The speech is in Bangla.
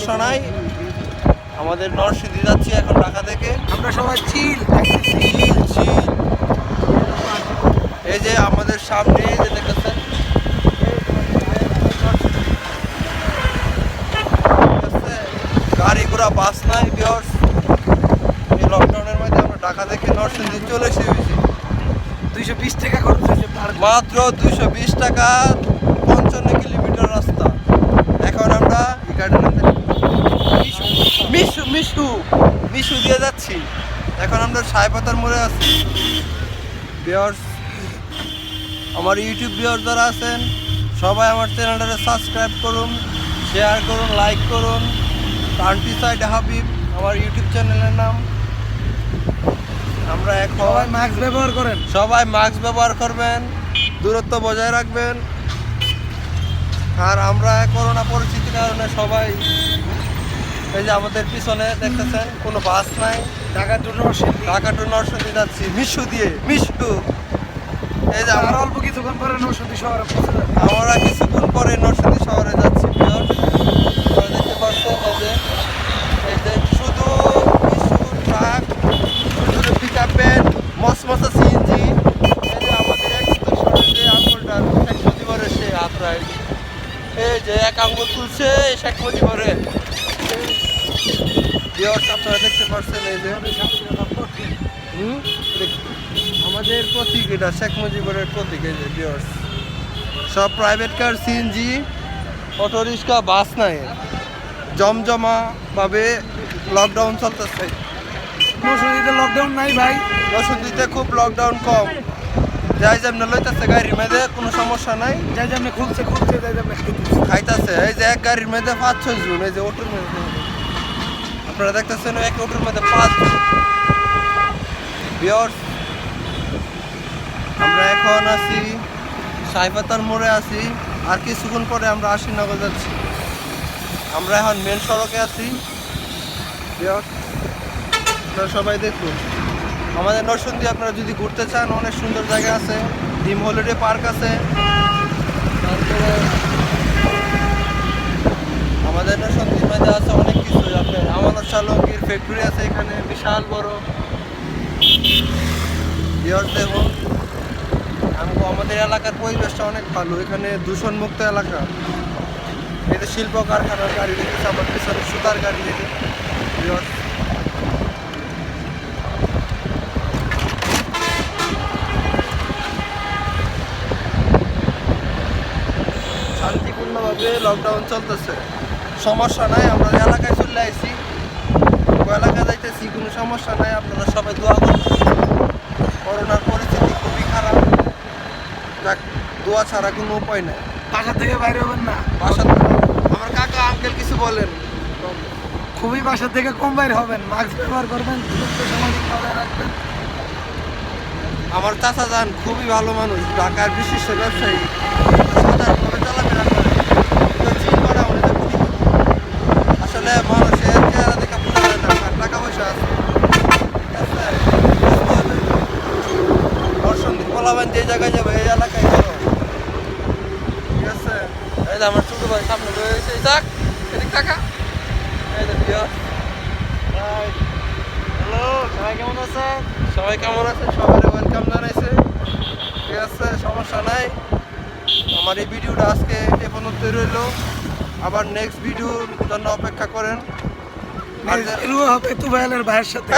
সমস্যা নাই। আমাদের নরসিংদী যাচ্ছি এখন ঢাকা থেকে। আমরা সবাই চিল। এই যে আমাদের সামনে যে দেখতেছেন গাড়ি ঘোড়া বাস নাই ভিউয়ার্স। এই লকডাউনের মধ্যে আমরা ঢাকা থেকে নরসিংদী চলে এসেছি। 220 টাকা খরচ হয়েছে মাত্র 220 টাকা 55 কিলোমিটার রাস্তা। এখন আমরা মিশু দিয়ে যাচ্ছি। এখন আমরা সাইপাতার মোড়ে আছি। ভিউয়ার্স, আমার ইউটিউব ভিউয়ার যারা আছেন সবাই আমার চ্যানেলটাকে সাবস্ক্রাইব করুন, শেয়ার করুন, লাইক করুন। কান্ট্রিসাইড হাবিব আমার ইউটিউব চ্যানেলের নাম। আমরা এখন সবাই মাস্ক ব্যবহার করেন। সবাই মাস্ক ব্যবহার করবেন, দূরত্ব বজায় রাখবেন। আর আমরা করোনা পরিস্থিতির কারণে সবাই এই যে আমাদের পিছনে দেখতেছেন কোনো বাস নাই। ঢাকা টু নরসিংদী যাচ্ছি মিশু দিয়ে। এই যে আমরা অল্প কিছুক্ষণ পরে নরসিংদী শহরে পৌঁছে যাবো। আমরা কিছুক্ষণ পরে নরসিংদী শহরে যাচ্ছি। আপনারা দেখতে পাচ্ছেন এই যে শুধু মিশু ট্রাক, শুধু পিকআপ ভ্যান, মসমসা সিএনজি। এই যে আমাদের এক যে আঙ্গুলটার শেখ মুজিবরের সে হাতরায়, এই যে এক আঙ্গুল তুলছে শেখ মুজিবরের। আপনারা দেখতে পাচ্ছেন এই যে আমাদের প্রতীক, এটা শেখ মুজিবরের প্রতীক। এই যে ভিউয়ার্স, সব private car, CNG, auto rickshaw, bus নাই। জমজমা ভাবে লকডাউন চলতেছে। নরসিংদীতে লকডাউন নাই ভাই। নরসিংদীতে খুব লকডাউন কম। যাই যেমন লইতেছে গাড়ির মধ্যে কোনো সমস্যা নাই। যাই যেমন খুলছে যাই যেমন খাইতেছে। এই যে এক গাড়ির মধ্যে 5-6 জন। এই যে অটোর মধ্যে আপনারা দেখতেছেন এক অটোর মধ্যে 5 জন। ভিউয়ার্স, আমরা এখন আছি সাইপাতার মোড়ে আছি। আর কিছুক্ষণ পরে আমরা আশিনগর যাচ্ছি। আমরা এখন মেন সড়কে আছি। ভিউয়ার্স, আপনারা সবাই দেখুন আমাদের নরসিংদী। আপনারা যদি ঘুরতে চান অনেক সুন্দর জায়গা আছে। ডিম হলিডে পার্ক আছে। তারপরে আমাদের নরসিংদীর মধ্যে আছে অনেক কিছু। আপনার আমানত চালকের ফ্যাক্টরি আছে এখানে বিশাল বড়। ভিউয়ার্স দেখুন, আমাদের এলাকার পরিবেশটা অনেক ভালো। এখানে দূষণমুক্ত এলাকা। এটা শিল্প কারখানার গাড়ি দেখতেছে আমার পিছনে, সুতার গাড়ি দেখে। শান্তিপূর্ণভাবে লকডাউন চলতেছে, সমস্যা নাই। আমরা এলাকায় চলে আসছি, এলাকায় যাইতেছি, কোনো সমস্যা নাই। আপনারা সবাই দোয়া করুন। করোনার পরিস্থিতি খুবই খারাপ। যাক, দোয়া ছাড়া কোনো উপায় নাই। বাসা থেকে বাইরে হবেন না। আমার কাকা আঙ্কেল কিছু বলেন। খুবই বাসা থেকে কম বাইরে হবেন, মাস্ক ব্যবহার করবেন, সামাজিক ভাবে রাখবেন। আমার চাচা যান খুবই ভালো মানুষ, ঢাকার বিশিষ্ট ব্যবসায়ী, সাধারণভাবে চলাফেরা করে। আসলে মানুষের চেহারা দেখে বোঝা যায় না টাকা পয়সা আছে। নরসিংদীর পোলাবেন যে জায়গায় যাবে এই এলাকায় যাবো। ঠিক আছে, এই যে আমার ছোট ভাই সামনে রয়েছে। যাক, এদিক টাকা। এই যে হ্যালো, সবাই কেমন আছেন? সবাই কেমন আছেন? সবাই ওয়েলকাম জানাইছে। ঠিক আছে, সমস্যা নাই। আমার এই ভিডিওটা আজকে এ পর্যন্ত রইল। আবার নেক্সট ভিডিওর জন্য অপেক্ষা করেন। হবে তুফাইলের ভাইয়ের সাথে।